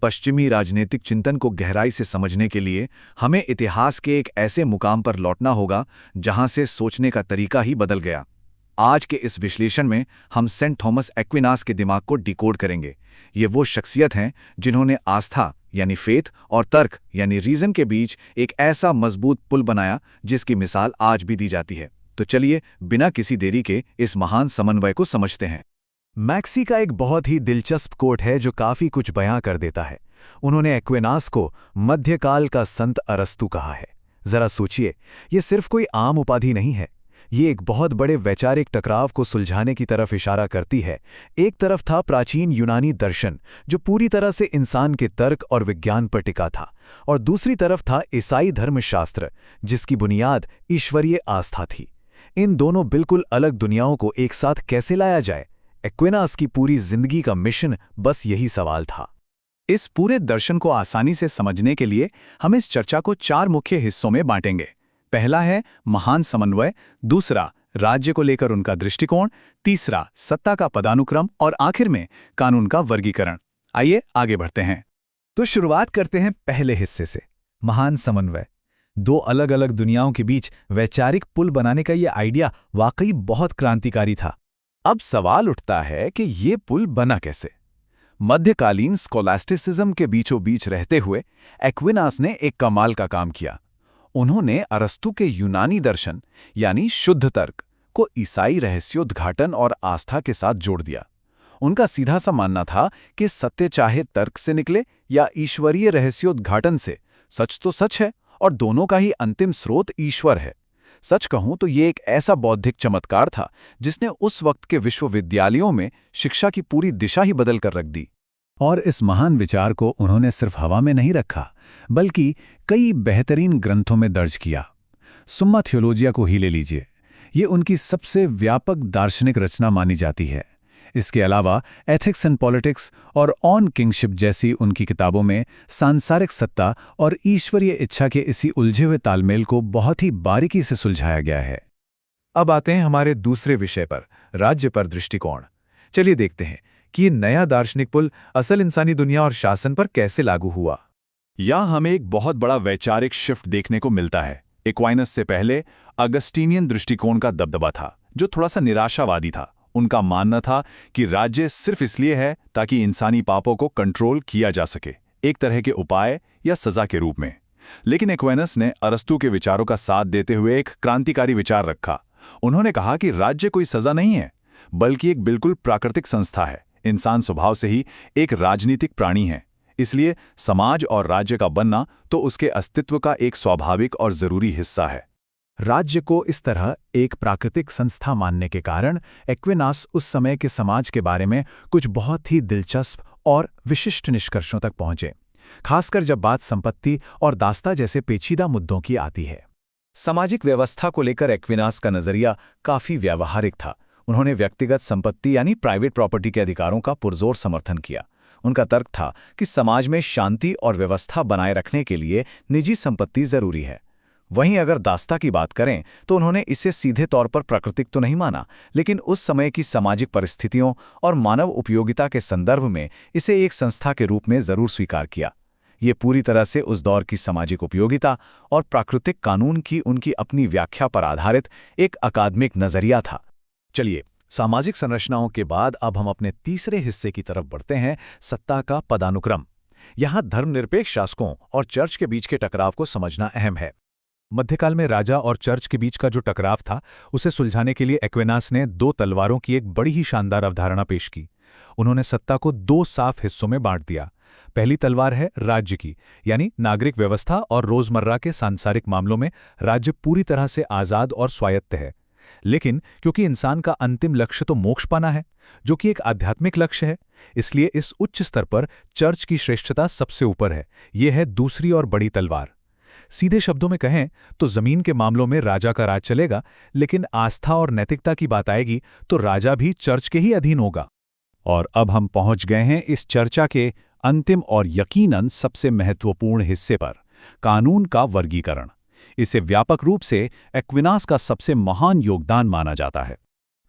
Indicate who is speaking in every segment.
Speaker 1: पश्चिमी राजनीतिक चिंतन को गहराई से समझने के लिए हमें इतिहास के एक ऐसे मुकाम पर लौटना होगा जहां से सोचने का तरीका ही बदल गया। आज के इस विश्लेषण में हम सेंट थॉमस एक्विनास के दिमाग को डिकोड करेंगे। ये वो शख्सियत हैं जिन्होंने आस्था यानी फेथ और तर्क यानी रीजन के बीच एक ऐसा मजबूत पुल बनाया जिसकी मिसाल आज भी दी जाती है। तो चलिए बिना किसी देरी के इस महान समन्वय को समझते हैं। मैक्सी का एक बहुत ही दिलचस्प कोट है जो काफी कुछ बयां कर देता है। उन्होंने एक्विनास को मध्यकाल का संत अरस्तु कहा है। जरा सोचिए, ये सिर्फ कोई आम उपाधि नहीं है, ये एक बहुत बड़े वैचारिक टकराव को सुलझाने की तरफ इशारा करती है। एक तरफ था प्राचीन यूनानी दर्शन जो पूरी तरह से इंसान के तर्क और विज्ञान पर टिका था, और दूसरी तरफ था ईसाई धर्मशास्त्र जिसकी बुनियाद ईश्वरीय आस्था थी। इन दोनों बिल्कुल अलग दुनियाओं को एक साथ कैसे लाया जाए? एक्विनास की पूरी जिंदगी का मिशन बस यही सवाल था।
Speaker 2: इस पूरे दर्शन को आसानी से समझने के लिए हम इस चर्चा को 4 मुख्य हिस्सों में बांटेंगे। पहला है महान समन्वय, दूसरा राज्य को लेकर उनका दृष्टिकोण, तीसरा सत्ता का पदानुक्रम और आखिर में कानून का वर्गीकरण। आइए आगे बढ़ते हैं।
Speaker 3: तो शुरुआत करते हैं पहले हिस्से से, महान समन्वय। दो अलग अलग दुनियाओं के बीच वैचारिक पुल बनाने का यह आइडिया वाकई बहुत क्रांतिकारी था।
Speaker 4: अब सवाल उठता है कि ये पुल बना कैसे? मध्यकालीन स्कोलास्टिसिज्म के बीचों बीच रहते हुए एक्विनास ने एक कमाल का काम किया। उन्होंने अरस्तु के यूनानी दर्शन यानी शुद्ध तर्क को ईसाई रहस्योद्घाटन और आस्था के साथ जोड़ दिया। उनका सीधा सा मानना था कि सत्य चाहे तर्क से निकले या ईश्वरीय रहस्योद्घाटन से, सच तो सच है और दोनों का ही अंतिम स्रोत ईश्वर है। सच कहूं तो ये एक ऐसा बौद्धिक चमत्कार था जिसने उस वक्त के विश्वविद्यालयों में शिक्षा की पूरी दिशा ही बदल कर रख दी।
Speaker 3: और इस महान विचार को उन्होंने सिर्फ हवा में नहीं रखा, बल्कि कई बेहतरीन ग्रंथों में दर्ज किया। सुम्मा थियोलॉजिया को ही ले लीजिए, ये उनकी सबसे व्यापक दार्शनिक रचना मानी जाती है। इसके अलावा एथिक्स एंड पॉलिटिक्स और ऑन किंगशिप जैसी उनकी किताबों में सांसारिक सत्ता और ईश्वरीय इच्छा के इसी उलझे हुए तालमेल को बहुत ही बारीकी से सुलझाया गया है।
Speaker 2: अब आते हैं हमारे दूसरे विषय पर, राज्य पर दृष्टिकोण। चलिए देखते हैं कि ये नया दार्शनिक पुल असल इंसानी दुनिया और शासन पर कैसे लागू हुआ।
Speaker 1: यहां हमें एक बहुत बड़ा वैचारिक शिफ्ट देखने को मिलता है। एक्वाइनस से पहले अगस्टीनियन दृष्टिकोण का दबदबा था जो थोड़ा सा निराशावादी था। उनका मानना था कि राज्य सिर्फ इसलिए है ताकि इंसानी पापों को कंट्रोल किया जा सके, एक तरह के उपाय या सजा के रूप में। लेकिन एक्विनास ने अरस्तु के विचारों का साथ देते हुए एक क्रांतिकारी विचार रखा। उन्होंने कहा कि राज्य कोई सजा नहीं है, बल्कि एक बिल्कुल प्राकृतिक संस्था है। इंसान स्वभाव से ही एक राजनीतिक प्राणी है, इसलिए समाज और राज्य का बनना तो उसके अस्तित्व का एक स्वाभाविक और जरूरी हिस्सा है।
Speaker 3: राज्य को इस तरह एक प्राकृतिक संस्था मानने के कारण एक्विनास उस समय के समाज के बारे में कुछ बहुत ही दिलचस्प और विशिष्ट निष्कर्षों तक पहुंचे, खासकर जब बात संपत्ति और दास्ता जैसे पेचीदा मुद्दों की आती है।
Speaker 2: सामाजिक व्यवस्था को लेकर एक्विनास का नजरिया काफी व्यावहारिक था। उन्होंने व्यक्तिगत संपत्ति यानी प्राइवेट प्रॉपर्टी के अधिकारों का पुरजोर समर्थन किया। उनका तर्क था कि समाज में शांति और व्यवस्था बनाए रखने के लिए निजी संपत्ति जरूरी है। वहीं अगर दास्ता की बात करें तो उन्होंने इसे सीधे तौर पर प्राकृतिक तो नहीं माना, लेकिन उस समय की सामाजिक परिस्थितियों और मानव उपयोगिता के संदर्भ में इसे एक संस्था के रूप में जरूर स्वीकार किया। ये पूरी तरह से उस दौर की सामाजिक उपयोगिता और प्राकृतिक कानून की उनकी अपनी व्याख्या पर आधारित एक अकादमिक नजरिया था।
Speaker 3: चलिए, सामाजिक संरचनाओं के बाद अब हम अपने तीसरे हिस्से की तरफ बढ़ते हैं, सत्ता का पदानुक्रम। यहाँ धर्मनिरपेक्ष शासकों और चर्च के बीच के टकराव को समझना अहम है। मध्यकाल में राजा और चर्च के बीच का जो टकराव था, उसे सुलझाने के लिए एक्विनास ने 2 तलवारों की एक बड़ी ही शानदार अवधारणा पेश की। उन्होंने सत्ता को 2 साफ हिस्सों में बांट दिया। पहली तलवार है राज्य की, यानी नागरिक व्यवस्था और रोजमर्रा के सांसारिक मामलों में राज्य पूरी तरह से आजाद और स्वायत्त है। लेकिन क्योंकि इंसान का अंतिम लक्ष्य तो मोक्ष पाना है, जो कि एक आध्यात्मिक लक्ष्य है, इसलिए इस उच्च स्तर पर चर्च की श्रेष्ठता सबसे ऊपर है। यह है दूसरी और बड़ी तलवार। सीधे शब्दों में कहें तो जमीन के मामलों में राजा का राज चलेगा, लेकिन आस्था और नैतिकता की बात आएगी तो राजा भी चर्च के ही अधीन होगा।
Speaker 2: और अब हम पहुंच गए हैं इस चर्चा के अंतिम और यकीनन सबसे महत्वपूर्ण हिस्से पर, कानून का वर्गीकरण। इसे व्यापक रूप से एक्विनास का सबसे महान योगदान माना जाता है।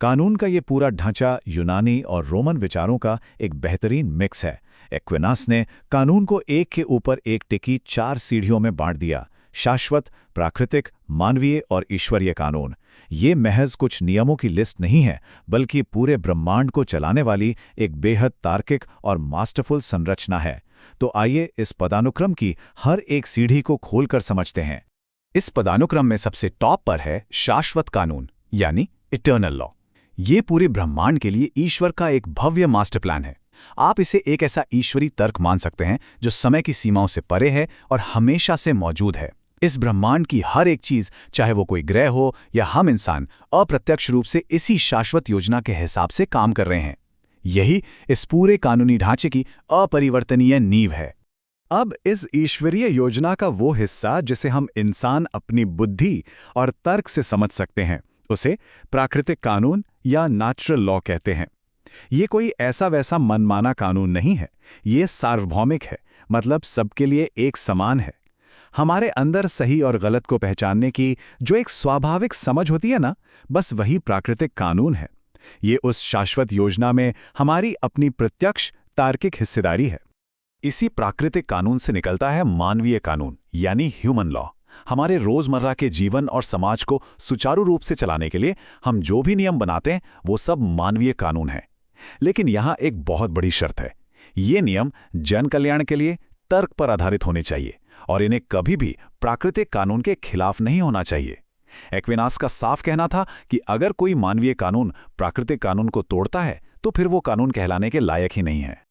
Speaker 3: कानून का ये पूरा ढांचा यूनानी और रोमन विचारों का एक बेहतरीन मिक्स है। एक्विनास ने कानून को एक के ऊपर एक टिकी 4 सीढ़ियों में बांट दिया: शाश्वत, प्राकृतिक, मानवीय और ईश्वरीय कानून। ये महज कुछ नियमों की लिस्ट नहीं है, बल्कि पूरे ब्रह्मांड को चलाने वाली एक बेहद तार्किक और मास्टरफुल संरचना है। तो आइए इस पदानुक्रम की हर एक सीढ़ी को खोलकर समझते हैं।
Speaker 2: इस पदानुक्रम में सबसे टॉप पर है शाश्वत कानून, यानी इटर्नल लॉ। ये पूरे ब्रह्मांड के लिए ईश्वर का एक भव्य मास्टर प्लान है। आप इसे एक ऐसा ईश्वरी तर्क मान सकते हैं जो समय की सीमाओं से परे है और हमेशा से मौजूद है। इस ब्रह्मांड की हर एक चीज, चाहे वो कोई ग्रह हो या हम इंसान, अप्रत्यक्ष रूप से इसी शाश्वत योजना के हिसाब से काम कर रहे हैं। यही इस पूरे कानूनी ढांचे की अपरिवर्तनीय नींव है।
Speaker 3: अब इस ईश्वरीय योजना का वो हिस्सा जिसे हम इंसान अपनी बुद्धि और तर्क से समझ सकते हैं, उसे प्राकृतिक कानून या नेचुरल लॉ कहते हैं। ये कोई ऐसा वैसा मनमाना कानून नहीं है, ये सार्वभौमिक है, मतलब सबके लिए एक समान है। हमारे अंदर सही और गलत को पहचानने की जो एक स्वाभाविक समझ होती है ना, बस वही प्राकृतिक कानून है। ये उस शाश्वत योजना में हमारी अपनी प्रत्यक्ष तार्किक हिस्सेदारी है।
Speaker 2: इसी प्राकृतिक कानून से निकलता है मानवीय कानून, यानी ह्यूमन लॉ। हमारे रोजमर्रा के जीवन और समाज को सुचारू रूप से चलाने के लिए हम जो भी नियम बनाते हैं वो सब मानवीय कानून है। लेकिन यहाँ एक बहुत बड़ी शर्त है। ये नियम जन कल्याण के लिए तर्क पर आधारित होने चाहिए और इन्हें कभी भी प्राकृतिक कानून के खिलाफ नहीं होना चाहिए। एक्विनास का साफ कहना था कि अगर कोई मानवीय कानून प्राकृतिक कानून को तोड़ता है तो फिर वो कानून कहलाने के लायक ही नहीं है।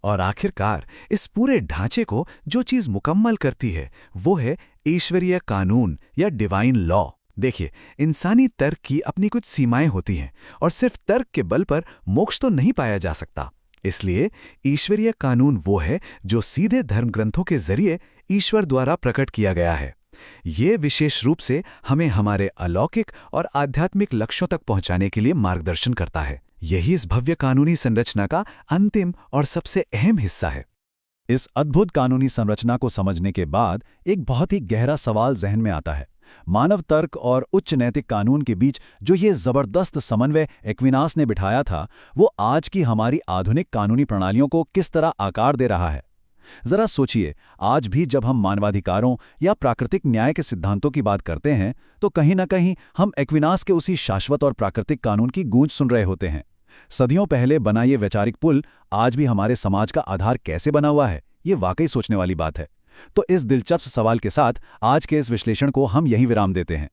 Speaker 1: और आखिरकार इस पूरे ढांचे को जो चीज मुकम्मल करती है वो है ईश्वरीय कानून या डिवाइन लॉ। देखिए, इंसानी तर्क की अपनी कुछ सीमाएं होती हैं और सिर्फ तर्क के बल पर मोक्ष तो नहीं पाया जा सकता। इसलिए ईश्वरीय कानून वो है जो सीधे धर्म ग्रंथों के जरिए ईश्वर द्वारा प्रकट किया गया है। ये विशेष रूप से हमें हमारे अलौकिक और आध्यात्मिक लक्ष्यों तक पहुंचाने के लिए मार्गदर्शन करता है। यही इस भव्य कानूनी संरचना का अंतिम और सबसे अहम हिस्सा है।
Speaker 3: इस अद्भुत कानूनी संरचना को समझने के बाद एक बहुत ही गहरा सवाल जहन में आता है। मानव तर्क और उच्च नैतिक कानून के बीच जो ये जबरदस्त समन्वय एक्विनास ने बिठाया था, वो आज की हमारी आधुनिक कानूनी प्रणालियों को किस तरह आकार दे रहा है। जरा सोचिए, आज भी जब हम मानवाधिकारों या प्राकृतिक न्याय के सिद्धांतों की बात करते हैं तो कहीं ना कहीं हम एक्विनास के उसी शाश्वत और प्राकृतिक कानून की गूंज सुन रहे होते हैं। सदियों पहले बना ये वैचारिक पुल आज भी हमारे समाज का आधार कैसे बना हुआ है, ये वाकई सोचने वाली बात है। तो इस दिलचस्प सवाल के साथ आज के इस विश्लेषण को हम यहीं विराम देते हैं।